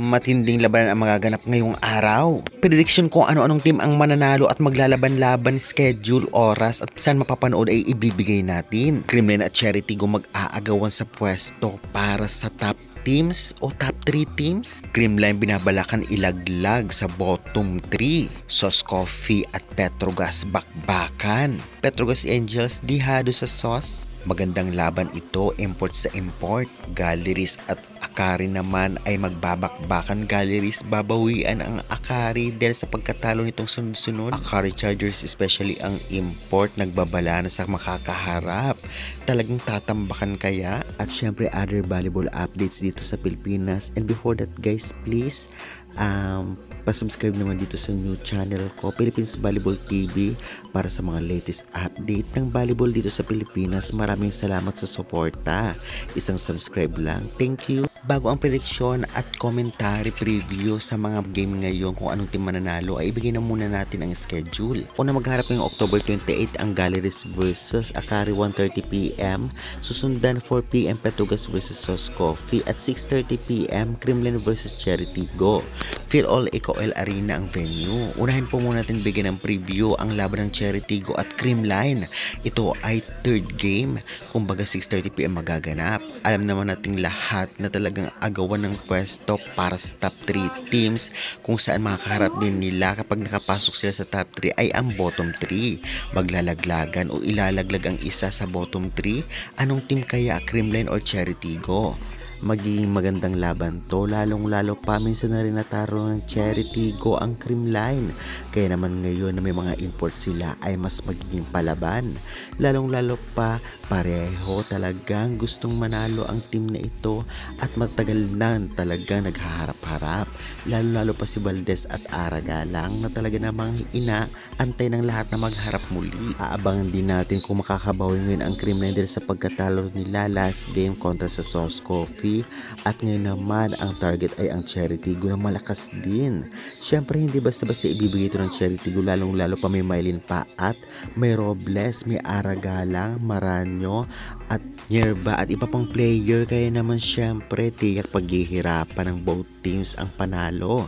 Matinding labanan ang magaganap ngayong araw. Prediction kung ano-anong team ang mananalo at maglalaban-laban, schedule, oras at saan mapapanood ay ibibigay natin. Kremlin at Charity Go mag-aagawan sa pwesto para sa top teams o top 3 teams. Creamline binabalakan ilaglag sa bottom 3. Sauce Coffee at Petrogas bakbakan. Petrogas Angels dihado sa sauce. Magandang laban ito, import sa import. Galleries at Akari naman ay magbabakbakan. Galleries babawian ang Akari dahil sa pagkatalo nitong sunod-sunod. Akari Chargers, especially ang import, nagbabala na sa makakaharap. Talagang tatambakan kaya? At syempre other volleyball updates dito sa Pilipinas. And before that guys, please pasubscribe naman dito sa new channel ko, Philippines Volleyball TV, para sa mga latest update ng volleyball dito sa Pilipinas. Maraming salamat sa suporta. Isang subscribe lang. Thank you. Bago ang prediction at commentary preview sa mga game ngayon kung anong team mananalo, ay ibigay na muna natin ang schedule. Una magharap ngayong October 28 ang Galleries versus Akari 1:30 PM. Susundan 4 PM Petrogas versus Sauce Coffee at 6:30 PM Kremlin versus Charity Go. Feel All EcoOil Arena ang venue. Unahin po muna natin bigyan ng preview ang laban ng Charity Go at Creamline. Ito ay third game. Kumbaga 6:30 PM magaganap. Alam naman nating lahat na talagang agawan ng pwesto para sa top 3 teams, kung saan makakaharap din nila kapag nakapasok sila sa top 3 ay ang bottom 3. Maglalaglagan o ilalaglag ang isa sa bottom 3. Anong team kaya, Creamline or Charity Go? Magiging magandang laban to, lalong-lalo pa minsan na rin nataro ng Charity Go ang Creamline. Kaya naman ngayon na may mga import sila ay mas magiging palaban. Lalong-lalo pa pareho talagang gustong manalo ang team na ito at matagal na talagang naghaharap-harap. Lalo-lalo pa si Valdez at Aragalang na talaga namang inaantay ng lahat na magharap muli. Aabangan din natin kung makakabawi ngayon ang Creamline dahil sa pagkatalo nila last game kontra sa Sauce Coffee. At ngayon naman ang target ay ang Charity Go na malakas din. Syempre hindi basta-basta ibibigay ito ng Charity Go, lalong-lalo pa may Mylene pa at may Robles, may Aragalang, Maranyo at Yerba at iba pang player. Kaya naman syempre tiyak paghihirapan ng both teams ang panalo.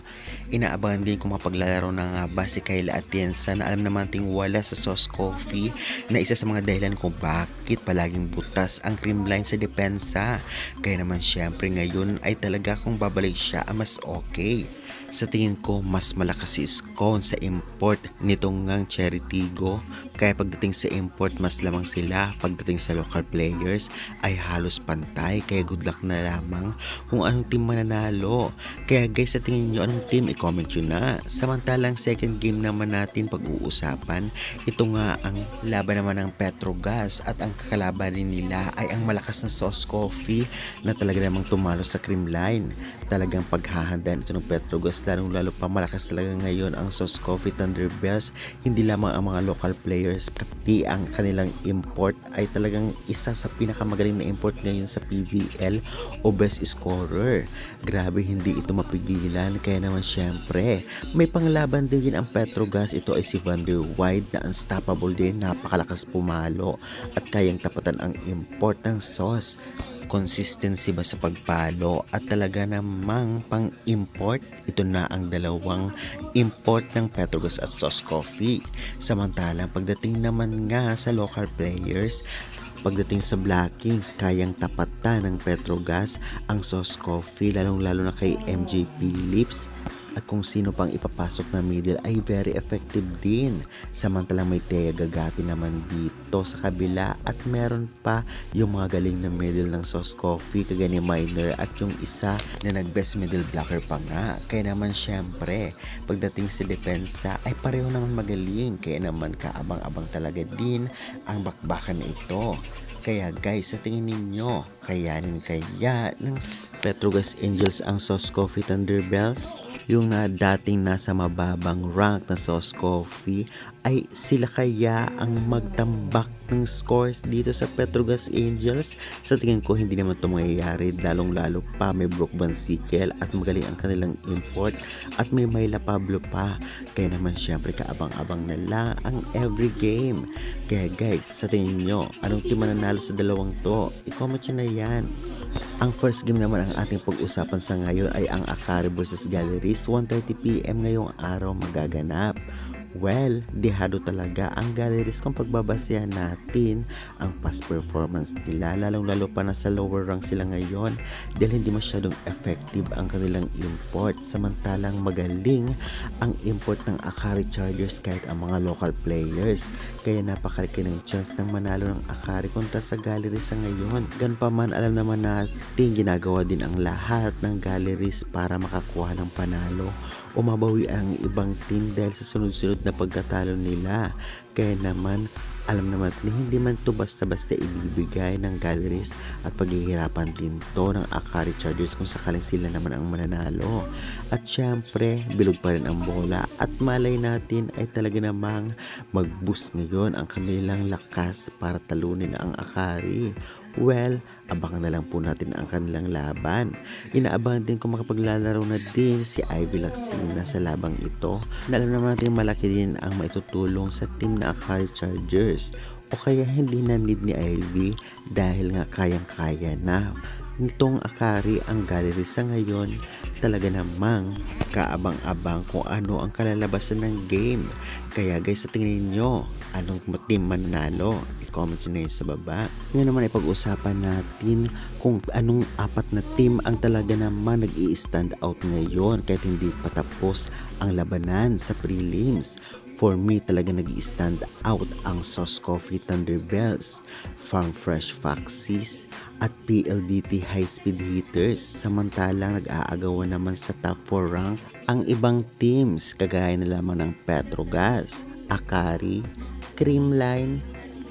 Inaabangan din kung mapaglalaro na nga ba si Kayla Atienza na alam naman ting wala sa Sauce Coffee, na isa sa mga dahilan kung bakit palaging butas ang Creamline sa depensa. Kaya naman syempre ngayon ay talaga kung babalik siya mas okay. Sa tingin ko mas malakas si Scone sa import nitong ngang Charity Go. Kaya pagdating sa import mas lamang sila, pagdating sa local players ay halos pantay. Kaya good luck na lamang kung anong team mananalo. Kaya guys, sa tingin nyo anong team, i-comment nyo na. Samantalang second game naman natin pag-uusapan, ito nga ang laban naman ng Petrogas at ang kakalaban nila ay ang malakas na Sauce Coffee na talaga namang tumalo sa Creamline. Talagang paghahandaan ito ng Petrogas, lalong-lalo pa malakas talaga ngayon ang Sauce Coffee Thunderbells. Hindi lamang ang mga local players, pati ang kanilang import ay talagang isa sa pinakamagaling na import ngayon sa PVL o best scorer. Grabe, hindi ito mapigilan. Kaya naman syempre may panglaban din ang Petrogas. Ito ay si Vander Wide na unstoppable din, napakalakas pumalo at kayang tapatan ang import ng Sauce. Consistency ba sa pagpalo at talaga namang pang-import, ito na ang dalawang import ng Petrogas at Sauce Coffee. Samantalang pagdating naman nga sa local players, pagdating sa Black Kings, kayang tapatan ng Petrogas ang Sauce Coffee, lalong-lalo na kay MJP Lips. At kung sino pang ipapasok na middle ay very effective din. Samantalang may Thea Gagati naman dito sa kabila at meron pa yung mga galing na middle ng Sauce Coffee kagaya ni Minor at yung isa na nag-best middle blocker pa nga. Kaya naman syempre pagdating sa depensa ay pareho naman magaling. Kaya naman kaabang-abang talaga din ang bakbakan na ito. Kaya guys, sa tingin ninyo, kayanin kaya ng Petrogas Angels ang Sauce Coffee Thunderbells? Yung dating nasa mababang rank na Sauce Coffee, ay sila kaya ang magtambak ng scores dito sa Petrogas Angels? Sa tingin ko hindi naman ito mangyayari, lalong-lalo pa may Brooke Van Sickle at magaling ang kanilang import at may Myla Pablo pa. Kaya naman syempre kaabang-abang na lang ang every game. Kaya guys, sa tingin nyo, anong team mananalo sa dalawang to? I-comment nyo na yan. Ang first game naman ang ating pag-usapan sa ngayon ay ang Akari versus Galleries. 1:30 PM ngayong araw magaganap. Well, dehado talaga ang Galleries kung pagbabasehan natin ang past performance nila, lalong-lalo pa na sa lower rank sila ngayon dahil hindi masyadong effective ang kanilang import, samantalang magaling ang import ng Akari Chargers kahit ang mga local players, kaya napakalaki ng chance ng manalo ng Akari kontra sa Galleries sa ngayon. Gan pa man, alam naman natin ginagawa din ang lahat ng Galleries para makakuha ng panalo o mabawi ang ibang team dahil sa sunod-sunod na pagkatalo nila. Kaya naman, alam naman natin hindi man to basta-basta ibibigay ng Galleries at paghihirapan din to ng Akari Chargers kung sakaling sila naman ang mananalo. At syempre, bilog pa rin ang bola at malay natin ay talaga namang mag-boost ngayon ang kanilang lakas para talunin ang Akari. Well, abangan na lang po natin ang kanilang laban. Inaabangan din kung makapaglalaro na din si Ivy Laxina sa labang ito. Na alam naman natin malaki din ang maitutulong sa team na Akari Chargers. O kaya hindi na need ni Ivy dahil nga kayang-kaya na nitong Akari ang Gallery sa ngayon. Talaga namang kaabang-abang kung ano ang kalalabasan ng game. Kaya guys, sa tingin nyo, anong team mananalo? I-comment nyo na yun sa baba. Ngayon naman ay pag-usapan natin kung anong apat na team ang talaga naman nag-i-stand out ngayon kahit hindi patapos ang labanan sa prelims. For me, talaga nag-i-stand out ang Sauce Coffee Thunderbells, Farm Fresh Foxes, at PLDT High Speed Hitters. Samantalang nag-aagawan naman sa top 4 rank ang ibang teams kagaya na lamang ng Petrogas, Akari, Creamline,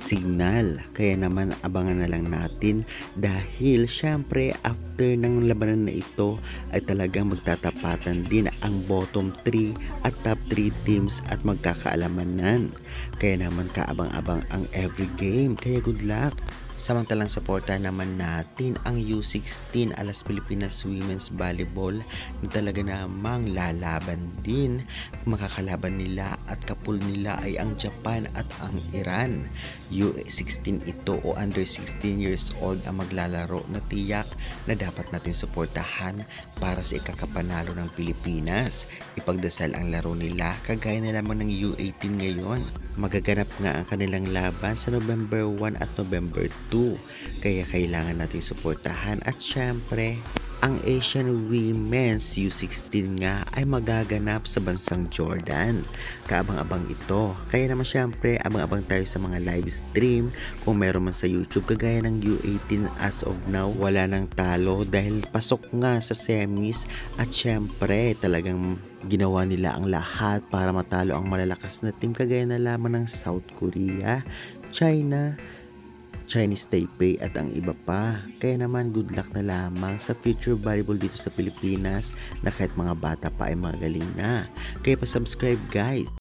Signal. Kaya naman abangan na lang natin dahil syempre after ng labanan na ito ay talagang magtatapatan din ang bottom 3 at top 3 teams at magkakaalamanan. Kaya naman kaabang-abang ang every game. Kaya good luck! Samantalang suportahan naman natin ang U16 Alas Pilipinas Women's Volleyball na talaga namang lalaban din. Makakalaban nila at kapul nila ay ang Japan at ang Iran. U16 ito o under 16 years old ang maglalaro na tiyak na dapat natin suportahan para sa ikakapanalo ng Pilipinas. Ipagdasal ang laro nila kagaya na lamang ng U18 ngayon. Magaganap nga ang kanilang laban sa November 1 at November 2. Kaya kailangan natin suportahan at syempre ang Asian Women's U16 nga ay magaganap sa bansang Jordan. Kaabang-abang ito. Kaya naman syempre abang-abang tayo sa mga live stream kung meron man sa YouTube kagaya ng U18 as of now wala nang talo dahil pasok nga sa semis at syempre talagang ginawa nila ang lahat para matalo ang malalakas na team kagaya na lamang ng South Korea, China, Chinese Taipei at ang iba pa. Kaya naman good luck na lamang sa future volleyball dito sa Pilipinas na kahit mga bata pa ay magaling na. Kaya pa-subscribe guys!